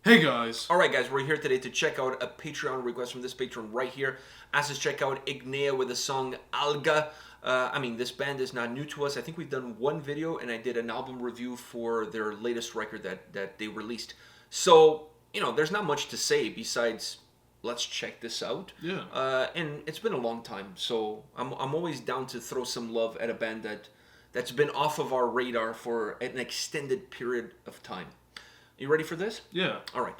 Hey guys! Alright guys, we're here today to check out a Patreon request from this patron right here. Asked us to check out IGNEA with the song Alga. This band is not new to us. I think we've done one video and I did an album review for their latest record that they released. So, there's not much to say besides let's check this out. Yeah. And it's been a long time, so I'm always down to throw some love at a band that's been off of our radar for an extended period of time. You ready for this? Yeah. All right.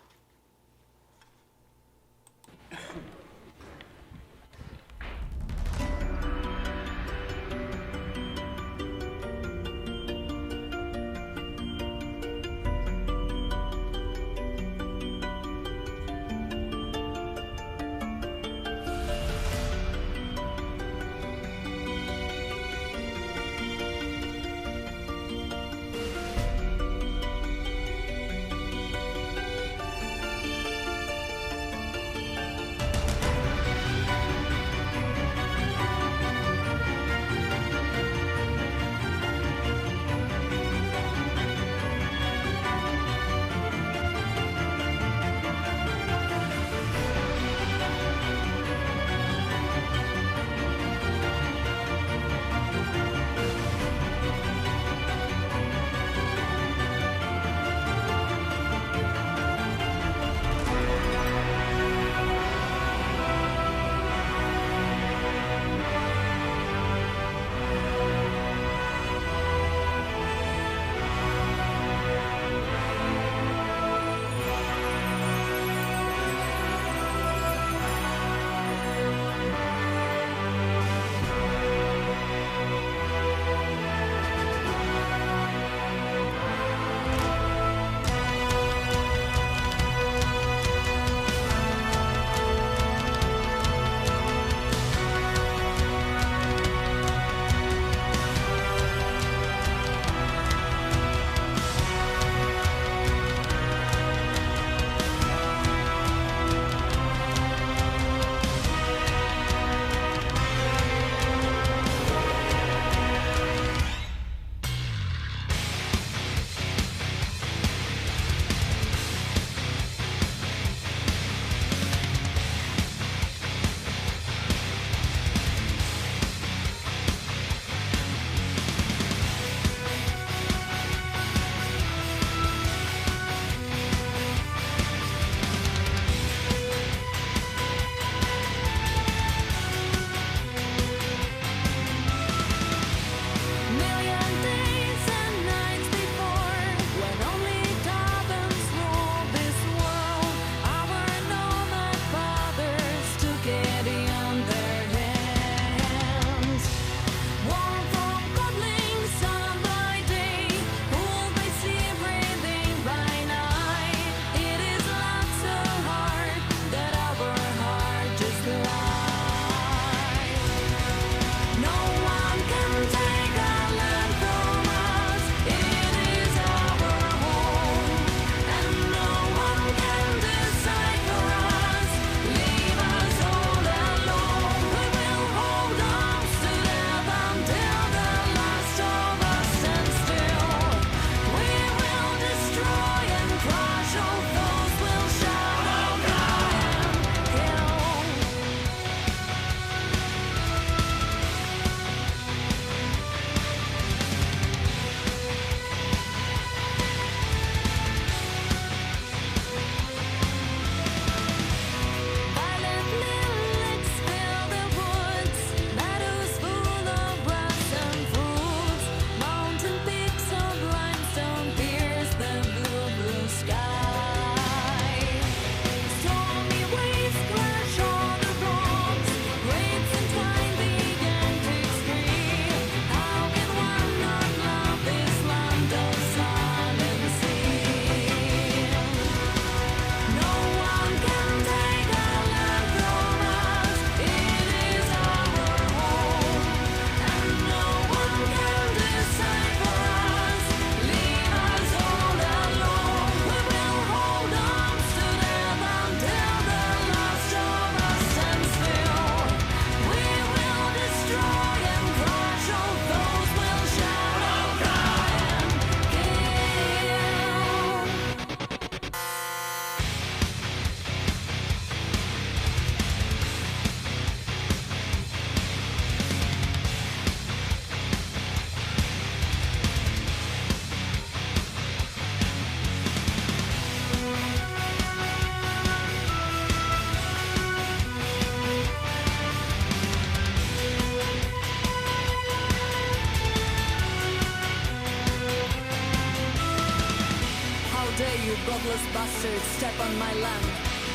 godless bastards step on my land.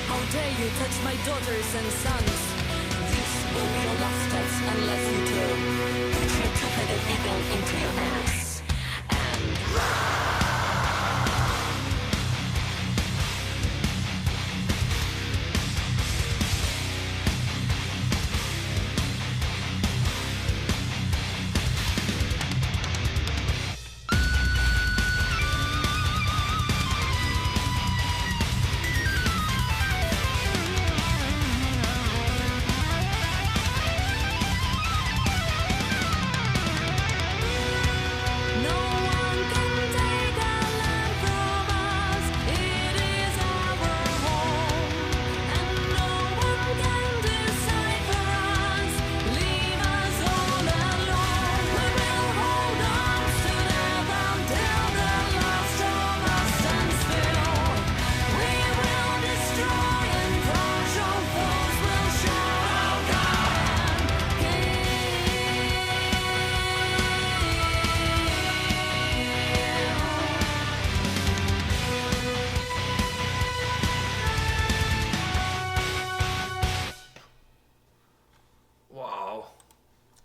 How dare you touch my daughters and sons? This will be your last test unless you turn. Put your two-headed eagle into your ass. And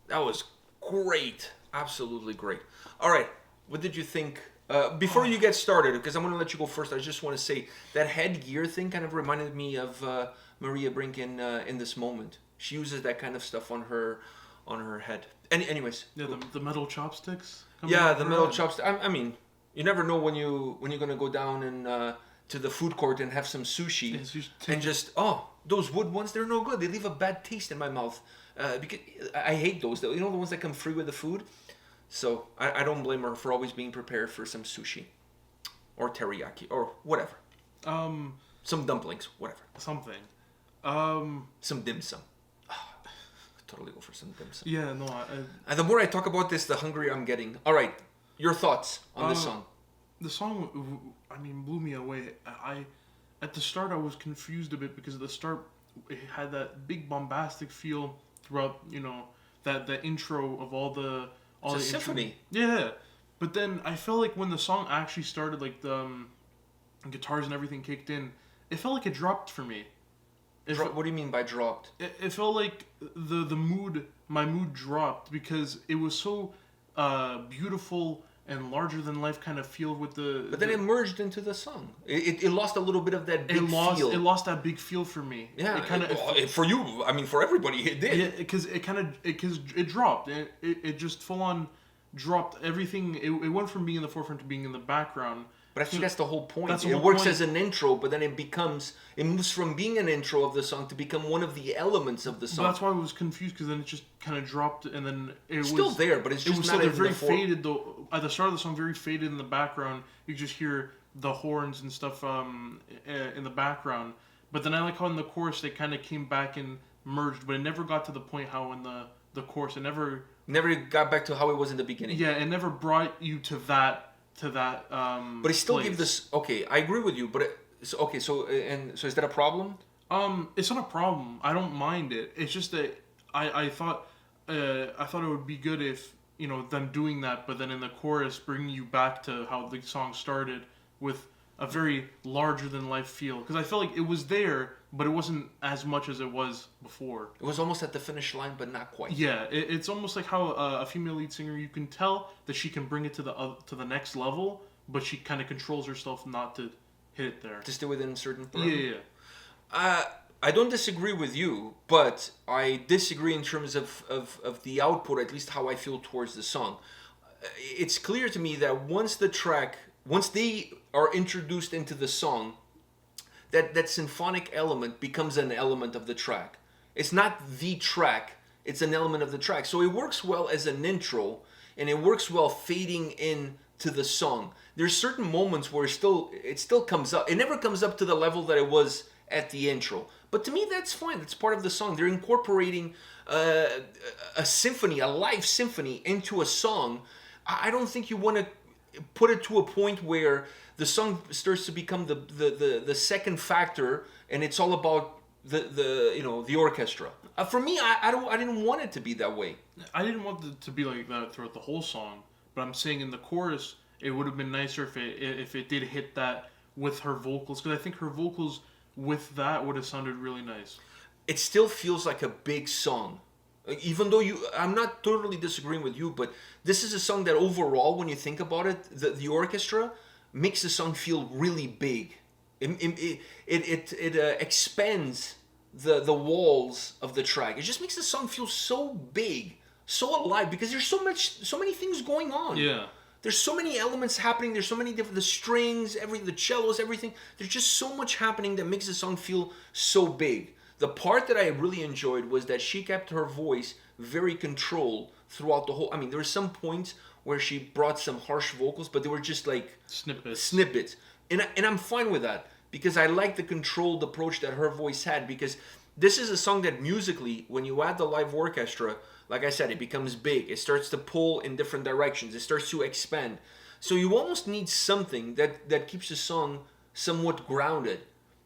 That was great. Absolutely great. All right. What did you think? Before you get started, because I'm going to let you go first, I just want to say that headgear thing kind of reminded me of Maria Brink in This Moment. She uses that kind of stuff on her head. Anyways. Yeah, the metal chopsticks. Yeah, the metal chopsticks. I mean, you never know when you're going to go down and to the food court and have some sushi and just those wood ones, they're no good. They leave a bad taste in my mouth. Because I hate those. You know, the ones that come free with the food. So I don't blame her for always being prepared for some sushi, or teriyaki, or whatever. Some dumplings, whatever. Something. Some dim sum. Totally go for some dim sum. Yeah, no. And the more I talk about this, the hungrier I'm getting. All right, your thoughts on this song? The song, I mean, blew me away. At the start, I was confused a bit because at the start, it had that big bombastic feel throughout. You know, that intro of all the. It's a symphony. Yeah, but then I felt like when the song actually started, like the guitars and everything kicked in, it felt like it dropped for me. What do you mean by dropped? It felt like my mood dropped because it was so beautiful and larger than life kind of feel with the. But then it merged into the song. It lost a little bit of that big feel. It lost that big feel for me. Yeah, for you, I mean, for everybody, it did. Yeah, because it dropped. It just full on dropped everything. It went from being in the forefront to being in the background. But I think that's the whole point. It works as an intro, but then it moves from being an intro of the song to become one of the elements of the song. But that's why I was confused, because then it just kind of dropped, and then it's still there, but it's just not still very faded. Though at the start of the song, very faded in the background. You just hear the horns and stuff in the background. But then I like how in the chorus they kind of came back and merged, but it never got to the point how in the chorus it never got back to how it was in the beginning. Yeah, it never brought you to that. But it still gave this. Okay, I agree with you. But so is that a problem? It's not a problem. I don't mind it. It's just that I thought it would be good if them doing that, but then in the chorus bringing you back to how the song started with a very larger than life feel, because I felt like it was there, but it wasn't as much as it was before. It was almost at the finish line, but not quite. Yeah, it's almost like how a female lead singer, you can tell that she can bring it to the next level, but she kind of controls herself not to hit it there. To stay within a certain parameter. Yeah. I don't disagree with you, but I disagree in terms of the output, at least how I feel towards the song. It's clear to me that once they are introduced into the song, that symphonic element becomes an element of the track. It's not the track, it's an element of the track. So it works well as an intro, and it works well fading in to the song. There's certain moments where it still comes up. It never comes up to the level that it was at the intro. But to me, that's fine. That's part of the song. They're incorporating a symphony, a live symphony into a song. I don't think you want to put it to a point where the song starts to become the second factor, and it's all about the orchestra. For me, I didn't want it to be that way. I didn't want it to be like that throughout the whole song. But I'm saying in the chorus, it would have been nicer if it did hit that with her vocals, because I think her vocals with that would have sounded really nice. It still feels like a big song. Even though I'm not totally disagreeing with you, but this is a song that overall, when you think about it, the orchestra makes the song feel really big. It expands the walls of the track. It just makes the song feel so big, so alive, because there's so many things going on. Yeah. There's so many elements happening. There's so many different, the strings, the cellos, everything. There's just so much happening that makes the song feel so big. The part that I really enjoyed was that she kept her voice very controlled throughout the whole. I mean, there were some points where she brought some harsh vocals, but they were just like snippets. And I'm fine with that, because I like the controlled approach that her voice had, because this is a song that musically, when you add the live orchestra, like I said, it becomes big. It starts to pull in different directions. It starts to expand. So you almost need something that keeps the song somewhat grounded.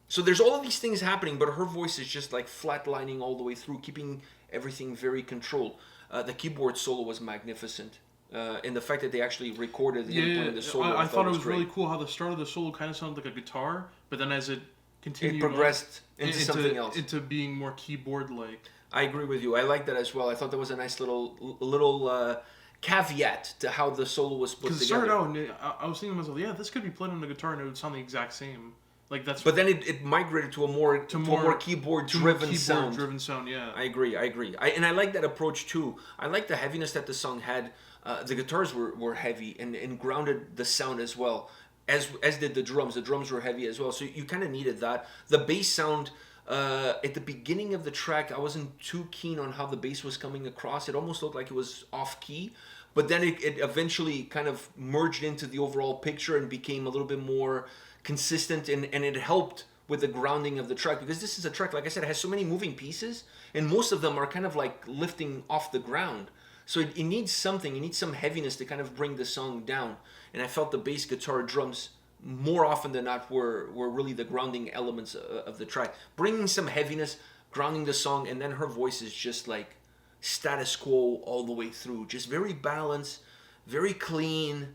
So there's all of these things happening, but her voice is just like flatlining all the way through, keeping everything very controlled. The keyboard solo was magnificent. And the fact that they actually recorded the solo. I thought it was really cool how the start of the solo kind of sounded like a guitar, but then as it continued, it progressed into something else. Into being more keyboard-like. I agree with you. I like that as well. I thought that was a nice little caveat to how the solo was put together. Because it started out, and I was thinking to myself, yeah, this could be played on the guitar and it would sound the exact same. Like that's. But then it migrated to a more keyboard-driven sound. Keyboard-driven sound, yeah. I agree. And I like that approach too. I like the heaviness that the song had. The guitars were heavy and grounded the sound as well, as did the drums. The drums were heavy as well, so you kind of needed that. The bass sound at the beginning of the track, I wasn't too keen on how the bass was coming across. It almost looked like it was off key, but then it eventually kind of merged into the overall picture and became a little bit more consistent, and it helped with the grounding of the track, because this is a track, like I said, it has so many moving pieces, and most of them are kind of like lifting off the ground. So it needs something, it needs some heaviness to kind of bring the song down. And I felt the bass, guitar, drums more often than not were really the grounding elements of the track. Bringing some heaviness, grounding the song, and then her voice is just like status quo all the way through. Just very balanced, very clean,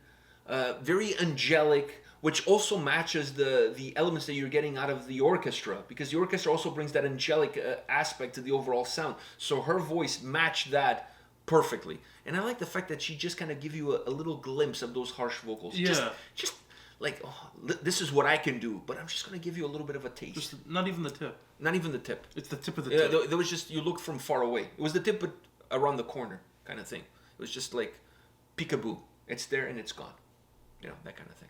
very angelic, which also matches the elements that you're getting out of the orchestra, because the orchestra also brings that angelic aspect to the overall sound. So her voice matched that perfectly. And I like the fact that she just kind of give you a little glimpse of those harsh vocals. Yeah. Just like, oh, this is what I can do, but I'm just going to give you a little bit of a taste. Just not even the tip. Not even the tip. It's the tip of the tip. There was just, you looked from far away. It was the tip, but around the corner kind of thing. It was just like peekaboo. It's there and it's gone. You know, that kind of thing.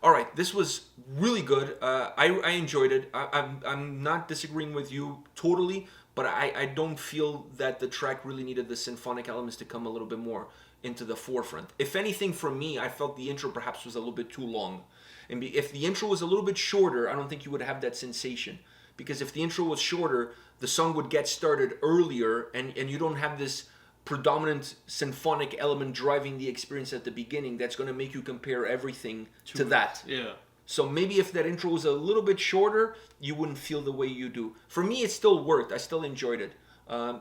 All right, this was really good. I enjoyed it. I'm not disagreeing with you totally, but I don't feel that the track really needed the symphonic elements to come a little bit more into the forefront. If anything, for me, I felt the intro perhaps was a little bit too long. And if the intro was a little bit shorter, I don't think you would have that sensation. Because if the intro was shorter, the song would get started earlier, and you don't have this predominant symphonic element driving the experience at the beginning that's going to make you compare everything to that. Yeah. So maybe if that intro was a little bit shorter, you wouldn't feel the way you do. For me, it still worked. I still enjoyed it.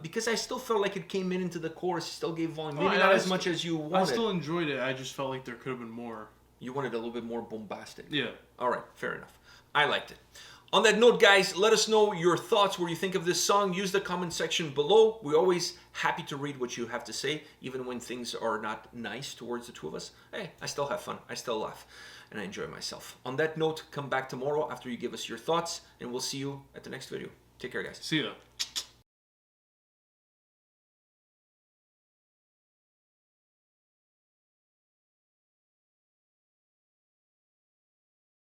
Because I still felt like it came into the chorus, still gave volume. Maybe not as much as you wanted. I still enjoyed it. I just felt like there could have been more. You wanted a little bit more bombastic. Yeah. All right, fair enough. I liked it. On that note, guys, let us know your thoughts, what you think of this song. Use the comment section below. We're always happy to read what you have to say, even when things are not nice towards the two of us. Hey, I still have fun. I still laugh, and I enjoy myself. On that note, come back tomorrow after you give us your thoughts, and we'll see you at the next video. Take care, guys. See ya.